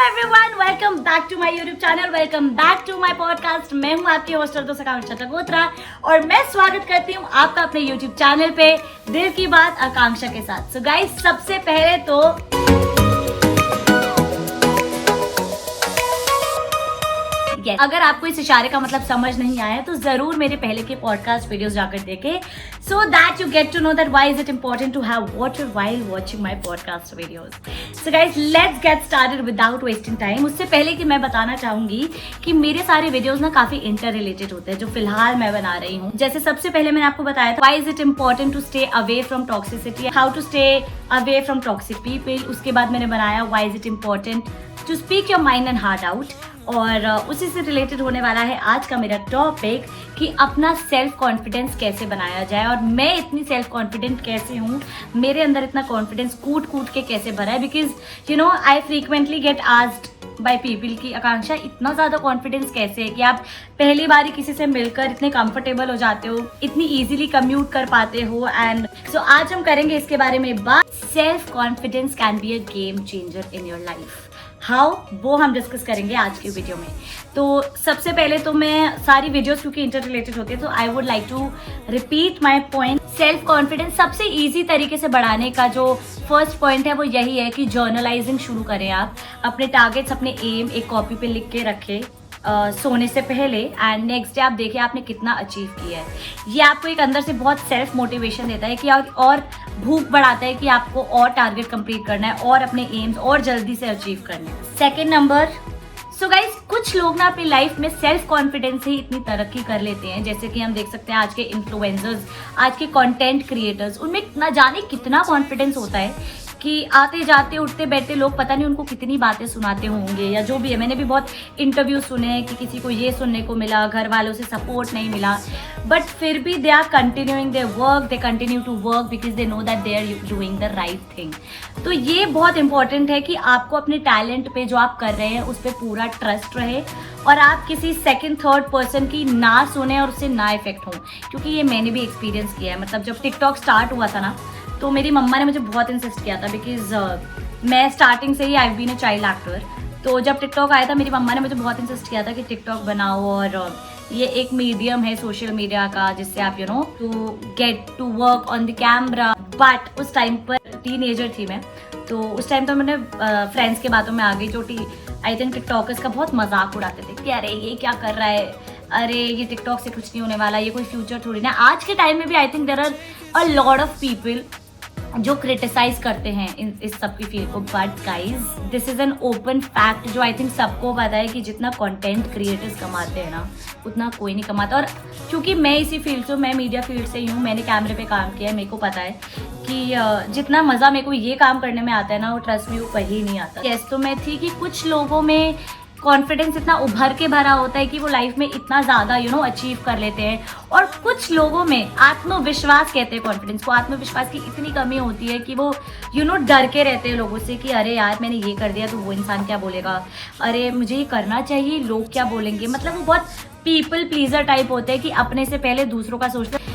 Everyone, welcome back to my YouTube channel, welcome back to my podcast. मैं हूं आपकी host आकांक्षा तगोत्रा और मैं स्वागत करती हूं आपका अपने यूट्यूब चैनल पे दिल की बात आकांक्षा के साथ। सो गाइस, सबसे पहले तो अगर आपको इस इशारे का मतलब समझ नहीं आया तो जरूर मेरे पहले के पॉडकास्ट वीडियोस जाकर देखें, so that you get to know that why is it important to have water while watching my podcast videos. So guys, let's get started without wasting time. उससे पहले कि मैं बताना चाहूंगी कि मेरे सारे वीडियोस ना काफी इंटर रिलेटेड होते हैं जो फिलहाल मैं बना रही हूँ। जैसे सबसे पहले मैंने आपको बताया था why is it important to stay away from toxicity, how to stay away from toxic people. उसके बाद मैंने बनाया why is it important to speak your mind and heart out. और उसी से रिलेटेड होने वाला है आज का मेरा टॉपिक कि अपना सेल्फ कॉन्फिडेंस कैसे बनाया जाए और मैं इतनी सेल्फ कॉन्फिडेंट कैसे हूँ, मेरे अंदर इतना कॉन्फिडेंस कूट के कैसे भरा है। Because you know I frequently get asked by people की आकांक्षा इतना ज़्यादा कॉन्फिडेंस कैसे है कि आप पहली बार ही किसी से मिलकर इतने कंफर्टेबल हो जाते हो, इतनी ईजिली कम्यूट कर पाते हो। एंड सो आज हम करेंगे इसके बारे में बात। Self confidence can be a game changer in your life. How, वो हम डिस्कस करेंगे आज की वीडियो में। तो सबसे पहले तो मैं सारी वीडियोस क्योंकि इंटर रिलेटेड होती है तो I would like to repeat my point. Self confidence सबसे इजी तरीके से बढ़ाने का जो फर्स्ट पॉइंट है वो यही है कि जर्नलाइजिंग शुरू करें। आप अपने टारगेट्स, अपने एम एक कॉपी पे लिख के रखें सोने से पहले, एंड नेक्स्ट डे आप देखिए आपने कितना अचीव किया है। ये आपको एक अंदर से बहुत सेल्फ मोटिवेशन देता है कि और भूख बढ़ाता है कि आपको और टारगेट कंप्लीट करना है और अपने एम्स और जल्दी से अचीव करना है। सेकेंड नंबर, सो गाइज, कुछ लोग ना अपनी लाइफ में सेल्फ कॉन्फिडेंस से ही इतनी तरक्की कर लेते हैं, जैसे कि हम देख सकते हैं आज के इन्फ्लुएंसर्स, आज के कंटेंट क्रिएटर्स, उनमें ना जाने कितना कॉन्फिडेंस होता है कि आते जाते उठते बैठते लोग पता नहीं उनको कितनी बातें सुनाते होंगे या जो भी है। मैंने भी बहुत इंटरव्यू सुने हैं कि किसी को ये सुनने को मिला, घर वालों से सपोर्ट नहीं मिला, बट फिर भी they are continuing their work, they continue to work because they know that they are doing the right thing. तो ये बहुत इंपॉर्टेंट है कि आपको अपने टैलेंट पे जो आप कर रहे हैं उस पर पूरा ट्रस्ट रहे और आप किसी सेकंड थर्ड पर्सन की ना सुने और उससे ना इफेक्ट हो, क्योंकि ये मैंने भी एक्सपीरियंस किया है। मतलब जब टिकटॉक स्टार्ट हुआ था ना तो मेरी मम्मा ने मुझे बहुत इंसिस्ट किया था बिकॉज मैं स्टार्टिंग से ही I been a child actor. तो जब टिकटॉक आया था मेरी मम्मा ने मुझे बहुत इंसिस्ट किया था कि टिकटॉक बनाओ और ये एक मीडियम है सोशल मीडिया का जिससे आप you know to get to work on the camera. But उस टाइम पर टीनेजर थी मैं, तो उस टाइम तो मैंने फ्रेंड्स के बातों में आ गई जो आई थिंक टिकटॉकर्स का बहुत मजाक उड़ाते थे कि अरे ये क्या कर रहा है, अरे ये टिकटॉक से कुछ नहीं होने वाला, ये कोई फ्यूचर थोड़ी ना। आज के टाइम में भी I think there are a lot of people जो क्रिटिसाइज करते हैं इस सब की फील्ड को। But guys, this is an open fact जो आई थिंक सबको पता है कि जितना कंटेंट क्रिएटर्स कमाते हैं ना उतना कोई नहीं कमाता। और क्योंकि मैं इसी फील्ड से, मैं मीडिया फील्ड से ही हूँ, मैंने कैमरे पे काम किया है, मेरे को पता है कि जितना मज़ा मेरे को ये काम करने में आता है ना वो ट्रस्ट में वो कहीं नहीं आता। यस, तो मैं थी कि कुछ लोगों में कॉन्फिडेंस इतना उभर के भरा होता है कि वो लाइफ में इतना ज़्यादा यू नो अचीव कर लेते हैं, और कुछ लोगों में आत्मविश्वास कहते हैं कॉन्फिडेंस को, आत्मविश्वास की इतनी कमी होती है कि वो यू नो डर के रहते हैं लोगों से कि अरे यार मैंने ये कर दिया तो वो इंसान क्या बोलेगा, अरे मुझे ये करना चाहिए, लोग क्या बोलेंगे। मतलब वो बहुत पीपल प्लीजर टाइप होते हैं कि अपने से पहले दूसरों का सोचते हैं।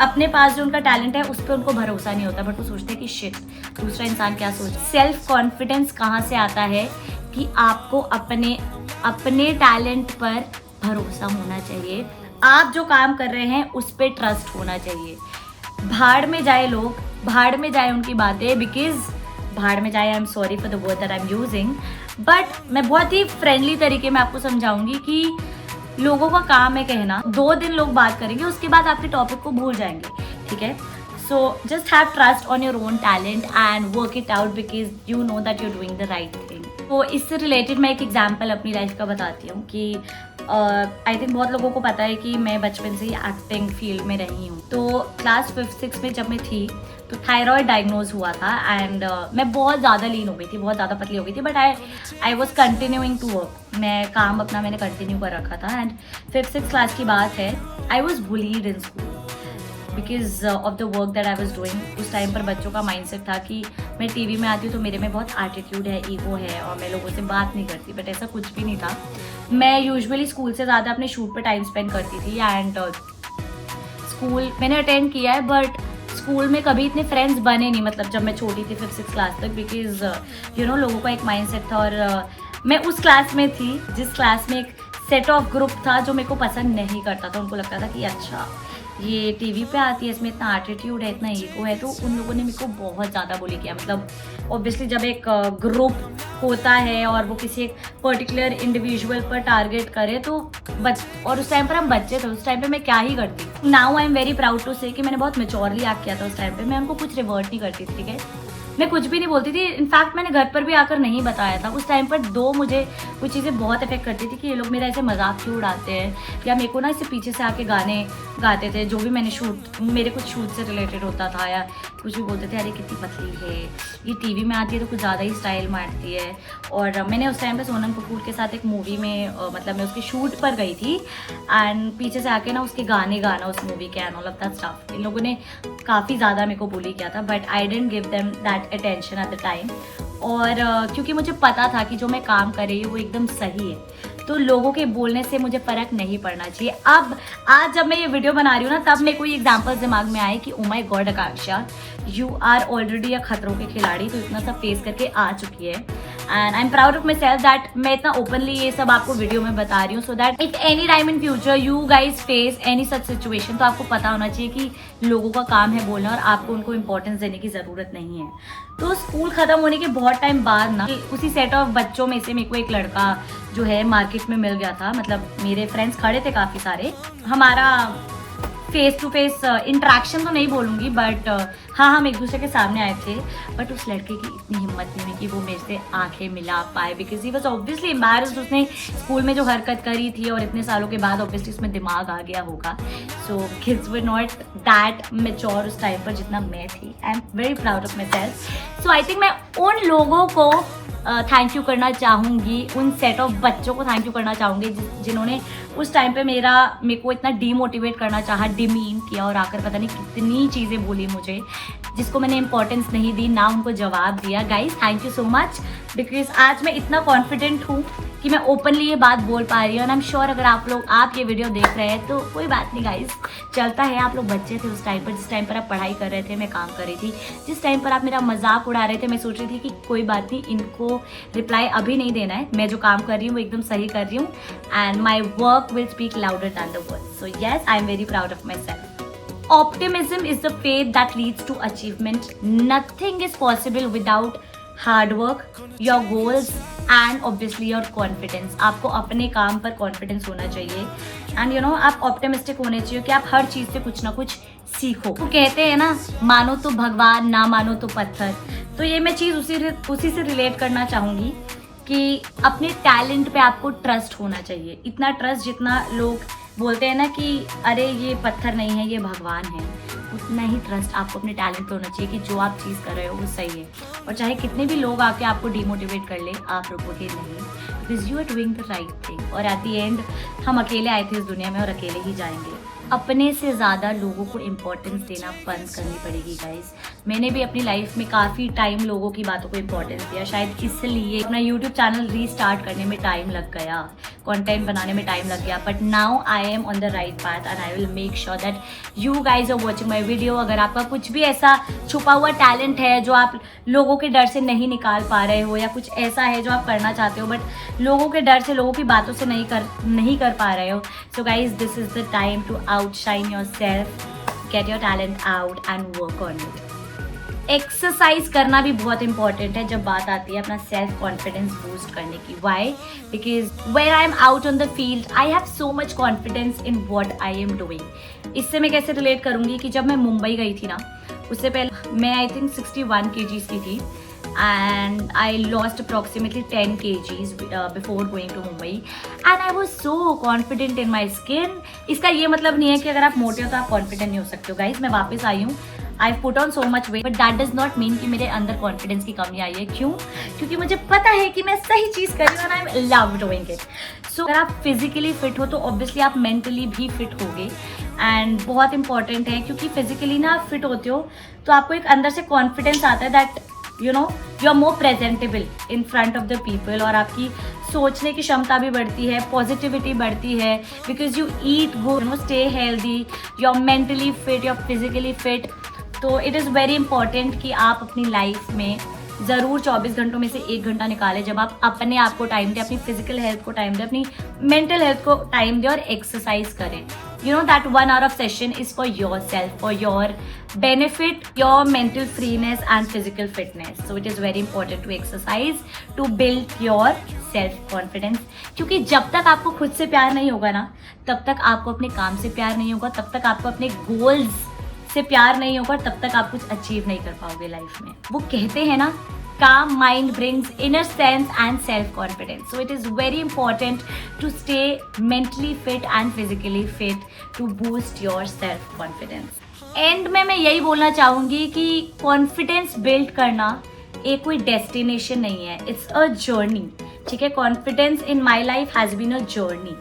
अपने पास जो उनका टैलेंट है उस पर उनको भरोसा नहीं होता, बट वो सोचते हैं कि शिट दूसरा इंसान क्या सोच। सेल्फ कॉन्फिडेंस कहाँ से आता है कि आपको अपने टैलेंट पर भरोसा होना चाहिए, आप जो काम कर रहे हैं उस पर ट्रस्ट होना चाहिए। भाड़ में जाए लोग, भाड़ में जाए उनकी बातें, बिकॉज भाड़ में जाए, I am sorry for the word that I am using, but मैं बहुत ही फ्रेंडली तरीके में आपको समझाऊंगी कि लोगों का काम है कहना, 2 दिन लोग बात करेंगे उसके बाद आपके टॉपिक को भूल जाएंगे, ठीक है। So just have trust on your own talent and work it out because you know that you are doing the right thing. तो इससे रिलेटेड मैं एक एग्जाम्पल अपनी लाइफ का बताती हूँ कि आई थिंक बहुत लोगों को पता है कि मैं बचपन से ही एक्टिंग फील्ड में रही हूँ। तो क्लास 5-6 में जब मैं थी तो थायराइड डायग्नोज हुआ था एंड मैं बहुत ज़्यादा लीन हो गई थी, बहुत ज़्यादा पतली हो गई थी, but I was continuing to work. मैं काम अपना मैंने कंटिन्यू कर रखा था एंड 5th-6th क्लास की बात है, I was bullied in school because of the work that I was doing. उस टाइम पर बच्चों का माइंडसेट था कि मैं टीवी में आती हूँ तो मेरे में बहुत एटीट्यूड है, ईगो है और मैं लोगों से बात नहीं करती, बट ऐसा कुछ भी नहीं था। मैं यूजुअली स्कूल से ज़्यादा अपने शूट पे टाइम स्पेंड करती थी एंड स्कूल मैंने अटेंड किया है, बट स्कूल में कभी इतने फ्रेंड्स बने नहीं, मतलब जब मैं छोटी थी 5th-6th क्लास तक, बिकॉज लोगों का एक माइंडसेट था और मैं उस क्लास में थी जिस क्लास में एक सेट ऑफ ग्रुप था जो मेरे को पसंद नहीं करता था। उनको लगता था कि अच्छा ये टीवी पे आती है, इसमें इतना एटीट्यूड है, इतना ईगो है, तो उन लोगों ने मेरे को बहुत ज़्यादा बुली किया। मतलब ऑब्वियसली जब एक ग्रुप होता है और वो किसी एक पर्टिकुलर इंडिविजुअल पर टारगेट करे तो और उस टाइम पर हम बच्चे थे, उस टाइम पे मैं क्या ही करती। Now I am very proud to say कि मैंने बहुत मेच्योरली एक्ट किया था उस टाइम पे। मैं उनको कुछ रिवर्ट नहीं करती थी, ठीक है, मैं कुछ भी नहीं बोलती थी। इनफैक्ट मैंने घर पर भी आकर नहीं बताया था उस टाइम पर। मुझे कुछ चीज़ें बहुत इफेक्ट करती थी कि ये लोग मेरा ऐसे मजाक क्यों उड़ाते हैं, या मेरे को ना इससे पीछे से आके गाने गाते थे जो भी मैंने मेरे कुछ शूट से रिलेटेड होता था, या कुछ भी बोलते थे अरे कितनी पतली है, ये टीवी में आती है तो कुछ ज़्यादा ही स्टाइल मारती है। और मैंने उस टाइम पे सोनम कपूर के साथ एक मूवी में मतलब मैं उसके शूट पर गई थी एंड पीछे से आके ना उसके गाने गाना उस मूवी के end all of that stuff. इन लोगों ने काफ़ी ज़्यादा मेरे को बुली किया था, but I didn't give them that attention at the time. और क्योंकि मुझे पता था कि जो मैं काम कर रही हूँ वो एकदम सही है, तो लोगों के बोलने से मुझे फ़र्क नहीं पड़ना चाहिए। अब आज जब मैं ये वीडियो बना रही हूँ ना, तब मेरे को ये एग्जाम्पल्स दिमाग में आए कि oh my god Akanksha, you are already a Khatron Ke खिलाड़ी, तो इतना सब फेस करके आ चुकी है। And I am proud of my self that मैं इतना ओपनली ये सब आपको वीडियो में बता रही हूँ, so that if any time in future you guys face any such situation, तो आपको पता होना चाहिए कि लोगों का काम है बोलना और आपको उनको इंपॉर्टेंस देने की ज़रूरत नहीं है। तो स्कूल ख़त्म होने के बहुत टाइम बाद ना उसी सेट ऑफ बच्चों में से मेरे को एक लड़का जो है मार्केट में मिल गया था। मतलब मेरे फ्रेंड्स खड़े थे काफ़ी सारे, हमारा फेस टू फेस इंटरेक्शन तो नहीं बोलूँगी, बट हाँ हम एक दूसरे के सामने आए थे। बट उस लड़के की इतनी हिम्मत नहीं हुई कि वो मेरे से आंखें मिला पाए, because he was obviously embarrassed. उसने स्कूल में जो हरकत करी थी और इतने सालों के बाद ऑब्वियसली उसमें दिमाग आ गया होगा। So kids were not that mature उस टाइम पर जितना मैं थी। आई am very proud of my self. So I think मैं उन लोगों को थैंक यू करना चाहूँगी, उन सेट ऑफ बच्चों को थैंक यू करना चाहूँगी जिन्होंने उस टाइम पे मेरे को इतना डीमोटिवेट करना चाहा, डिमीन किया और आकर पता नहीं कितनी चीज़ें बोली मुझे जिसको मैंने इंपॉर्टेंस नहीं दी, ना उनको जवाब दिया। Guys thank you so much, because आज मैं इतना कॉन्फिडेंट हूँ कि मैं ओपनली ये बात बोल पा रही हूँ। एंड आई एम श्योर अगर आप ये वीडियो देख रहे हैं तो कोई बात नहीं गाइज, चलता है। आप लोग बच्चे थे उस टाइम पर, जिस टाइम पर आप पढ़ाई कर रहे थे मैं काम कर रही थी, जिस टाइम पर आप मेरा मजाक उड़ा रहे थे मैं सोच रही थी कि कोई बात नहीं, इनको रिप्लाई अभी नहीं देना है, मैं जो काम कर रही हूँ वो एकदम सही कर रही हूँ and my work will speak louder than the words. So yes, I am very proud of my self. Optimism is the faith that leads to achievement. Nothing is possible without hard work, your goals and obviously your confidence. आपको अपने काम पर confidence होना चाहिए and you know आप optimistic होने चाहिए कि आप हर चीज़ से कुछ ना कुछ सीखो। तो कहते हैं ना, मानो तो भगवान ना मानो तो पत्थर। तो ये मैं चीज़ उसी से रिलेट करना चाहूँगी कि अपने टैलेंट पे आपको ट्रस्ट होना चाहिए। इतना ट्रस्ट जितना लोग बोलते हैं ना कि अरे ये पत्थर नहीं है ये भगवान है, उतना ही ट्रस्ट आपको अपने टैलेंट पे होना चाहिए कि जो आप चीज़ कर रहे हो वो सही है। और चाहे कितने भी लोग आके आपको डिमोटिवेट कर ले, आप रुकोगे नहीं, because you are doing the right thing. और एट द एंड हम अकेले आए थे इस दुनिया में और अकेले ही जाएंगे। अपने से ज़्यादा लोगों को इम्पोर्टेंस देना बंद करनी पड़ेगी गाइज। मैंने भी अपनी लाइफ में काफ़ी टाइम लोगों की बातों को इम्पोर्टेंस दिया, शायद इसलिए अपना यूट्यूब चैनल रीस्टार्ट करने में टाइम लग गया, कंटेंट बनाने में टाइम लग गया। But now I am on the right path and I will make sure that you guys are watching my video. अगर आपका कुछ भी ऐसा छुपा हुआ टैलेंट है जो आप लोगों के डर से नहीं निकाल पा रहे हो, या कुछ ऐसा है जो आप करना चाहते हो बट लोगों के डर से, लोगों की बातों से नहीं कर पा रहे हो, so guys this is the time to outshine yourself, get your talent out and work on it. Exercise करना भी बहुत इंपॉर्टेंट है जब बात आती है अपना सेल्फ कॉन्फिडेंस बूस्ट करने की। Why? Because where I am out on the field I have so much confidence in what I am doing. इससे मैं कैसे रिलेट करूँगी कि जब मैं मुंबई गई थी ना, उससे पहले मैं आई थिंक 61 kgs की थी and I lost approximately 10 kgs before going to Mumbai and I was so confident in my skin. इसका ये मतलब नहीं है कि अगर आप मोटे हो तो आप कॉन्फिडेंट नहीं हो सकते हो गाइज। मैं वापस आई हूँ, I put on so much weight, but that does not mean कि मेरे अंदर कॉन्फिडेंस की कमी आई है। क्यों? क्योंकि मुझे पता है कि मैं सही चीज़ कर रही हूँ and I love doing it. सो अगर आप फिजिकली फिट हो तो ऑब्वियसली आप मेंटली भी फिट होगे एंड बहुत इंपॉर्टेंट है, क्योंकि फिजिकली ना आप फिट होते हो तो आपको एक अंदर से कॉन्फिडेंस आता है that you know you are more presentable in front of the people, और आपकी सोचने की क्षमता भी बढ़ती है, पॉजिटिविटी बढ़ती है, because you eat good, stay healthy, you are mentally fit, you are physically fit. तो इट इज़ वेरी इंपॉर्टेंट कि आप अपनी लाइफ में ज़रूर 24 घंटों में से 1 घंटा निकालें जब आप अपने आप को टाइम दें, अपनी फिजिकल हेल्थ को टाइम दें, अपनी मेंटल हेल्थ को टाइम दें और एक्सरसाइज करें. You know that 1 hour of session is for yourself, for your benefit, your mental freeness and physical fitness. So it is very important to exercise to build your self confidence. क्योंकि जब तक आपको खुद से प्यार नहीं होगा ना, तब तक आपको अपने काम से प्यार नहीं होगा, तब तक आपको अपने गोल्स से प्यार नहीं होगा, तब तक आप कुछ अचीव नहीं कर पाओगे लाइफ में. वो कहते हैं ना, calm mind brings inner strength and self confidence. So it is very important to stay mentally fit and physically fit to boost your self confidence. And में मैं यही बोलना चाहूँगी कि कॉन्फिडेंस बिल्ड करना एक कोई डेस्टिनेशन नहीं है, इट्स अ जर्नी. ठीक है, confidence in my life has been a journey.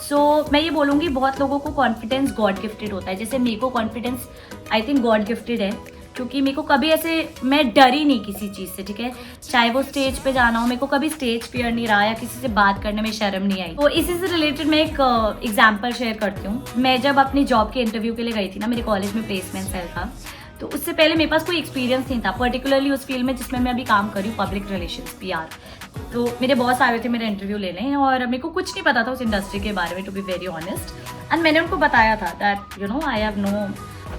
So मैं ये बोलूँगी बहुत लोगों को कॉन्फिडेंस गॉड गिफ्टेड होता है. जैसे मेरे को confidence I think God gifted है, क्योंकि मेरे को कभी ऐसे मैं डरी नहीं किसी चीज़ से. ठीक है, चाहे वो स्टेज पे जाना हो, मेरे को कभी स्टेज फियर नहीं रहा या किसी से बात करने में शर्म नहीं आई. तो इसी से रिलेटेड मैं एक एग्जांपल शेयर करती हूँ. मैं जब अपनी जॉब के इंटरव्यू के लिए गई थी ना, मेरे कॉलेज में प्लेसमेंट सेल था, तो उससे पहले मेरे पास कोई एक्सपीरियंस नहीं था, पर्टिकुलरली उस फील्ड में जिसमें मैं अभी काम कर रही हूँ, पब्लिक रिलेशंस, PR. तो मेरे बॉस आए थे मेरा इंटरव्यू लेने और मेरे को कुछ नहीं पता था उस इंडस्ट्री के बारे में, to be very honest. And मैंने उनको बताया था that you know I have no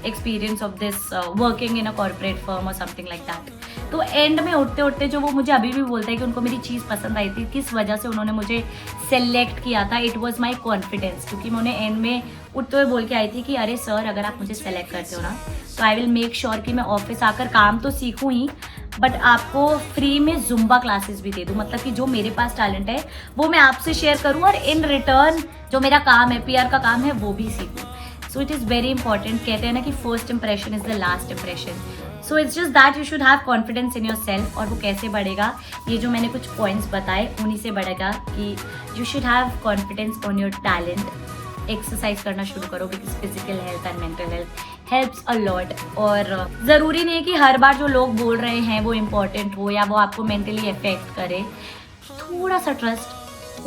experience of this working in a corporate firm और समथिंग लाइक दैट. तो एंड में उठते उठते जो वो मुझे अभी भी बोलते हैं कि उनको मेरी चीज़ पसंद आई थी, किस वजह से उन्होंने मुझे सेलेक्ट किया था, इट वॉज माई कॉन्फिडेंस. क्योंकि मैं उन्हें एंड में उठते हुए बोल के आई थी कि अरे सर, अगर आप मुझे सेलेक्ट करते हो ना, तो आई विल मेक श्योर कि मैं ऑफिस आकर काम तो सीखूँ ही, बट आपको फ्री में जुम्बा क्लासेस भी दे दूँ. मतलब कि जो मेरे पास टैलेंट है वो मैं आपसे शेयर करूँ और इन रिटर्न जो मेरा काम है, PR का काम है, वो भी सीखूँ. So it is very important. कहते हैं ना कि first impression is the last impression. So it's just that you should have confidence in your self. और वो कैसे बढ़ेगा, ये जो मैंने कुछ पॉइंट्स बताए उन्हीं से बढ़ेगा कि you should have confidence on your talent. Exercise करना शुरू करो, because physical health and mental health helps a lot. और ज़रूरी नहीं है कि हर बार जो लोग बोल रहे हैं वो इम्पॉर्टेंट हो या वो आपको मेंटली अफेक्ट करे. थोड़ा सा ट्रस्ट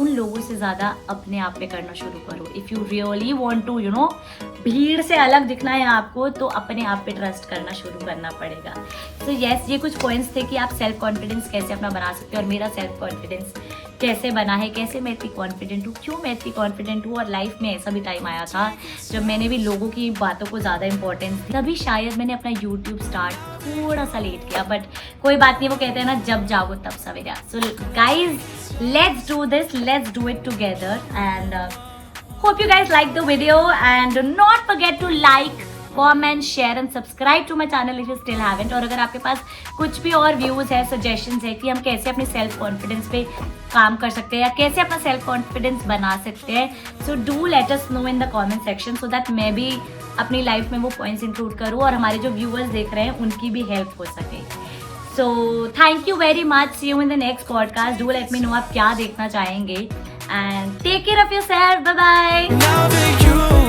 उन लोगों से ज़्यादा अपने आप पे करना शुरू करो. If you really want to भीड़ से अलग दिखना है आपको, तो अपने आप पे ट्रस्ट करना शुरू करना पड़ेगा. तो यस, ये कुछ पॉइंट्स थे कि आप सेल्फ कॉन्फिडेंस कैसे अपना बना सकते हो और मेरा सेल्फ कॉन्फिडेंस कैसे बना है, कैसे मैं इतनी कॉन्फिडेंट हूँ, क्यों मैं इतनी कॉन्फिडेंट हूँ. और लाइफ में ऐसा भी टाइम आया था जब मैंने भी लोगों की बातों को ज़्यादा इंपॉर्टेंस दी. तभी शायद मैंने अपना यूट्यूब स्टार्ट थोड़ा सा लेट किया, बट कोई बात नहीं. वो कहते हैं ना, जब जागो तब सवेरा. So guys, let's do this, let's do it together, and hope you guys like the video, and do not forget to like, comment, share and subscribe to my channel if you still haven't. और अगर आपके पास कुछ भी और views है, suggestions है कि हम कैसे अपने सेल्फ कॉन्फिडेंस पे काम कर सकते हैं या कैसे अपना सेल्फ कॉन्फिडेंस बना सकते हैं, so do let us know in the comment section, so that मैं भी अपनी लाइफ में वो पॉइंट्स इंक्लूड करूँ और हमारे जो व्यूअर्स देख रहे हैं उनकी भी हेल्प हो सके. So thank you very much. See you in the next podcast. Do let me know आप क्या देखना चाहेंगे. And take care of yourself. Bye bye.